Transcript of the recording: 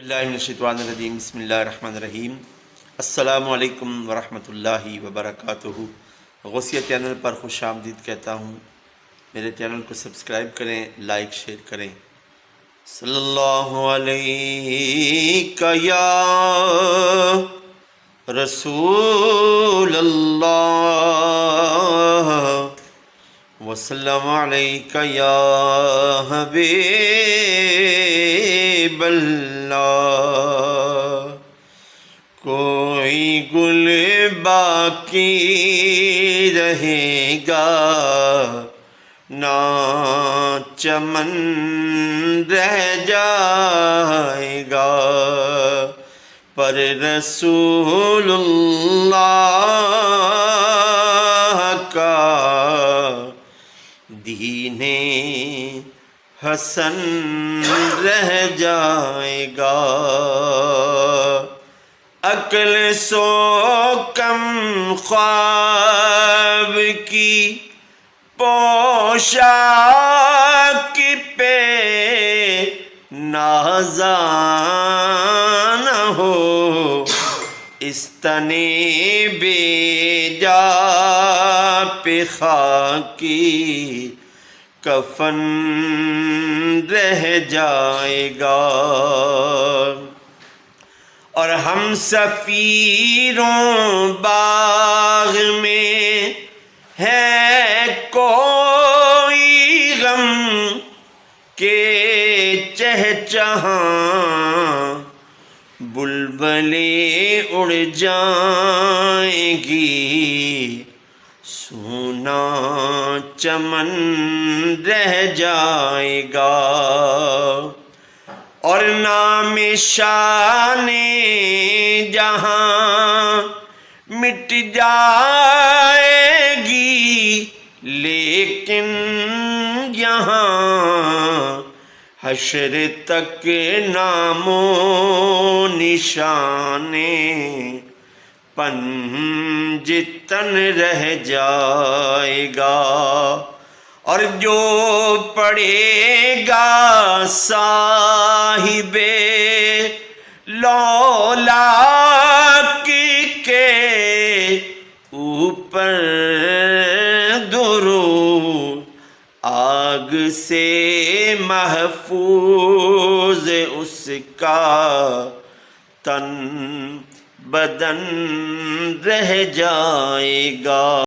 اللہ من الشیطان الرجیم بسم اللہ الرحمن الرحیم۔ السلام علیکم ورحمۃ اللہ وبرکاتہ۔ غوثیہ چینل پر خوش آمدید کہتا ہوں۔ میرے چینل کو سبسکرائب کریں، لائک شیئر کریں۔ صلی اللہ علیہ یا رسول اللہ وسلم علیک یا حبیب اللہ۔ کوئی گل باقی رہے گا نہ چمن رہ جائے گا، پر رسول اللہ کا دین حسن رہ جائے گا۔ عقل سو کم خواب کی پوشاک پہ نازان ہو، اس تنے بے جا پہ خاکی کفن رہ جائے گا۔ اور ہم سفیروں باغ میں ہے کوئی غم کہ چہچہاں بلبلیں اڑ جائیں گی، سونا چمن رہ جائے گا۔ اور نام شان جہاں مٹ جائے گی، لیکن یہاں حشر تک نام و نشان پنجتن رہ جائے گا۔ اور جو پڑے گا صاحب لولاک کے اوپر درود، آگ سے محفوظ اس کا تن بدن رہ جائے گا۔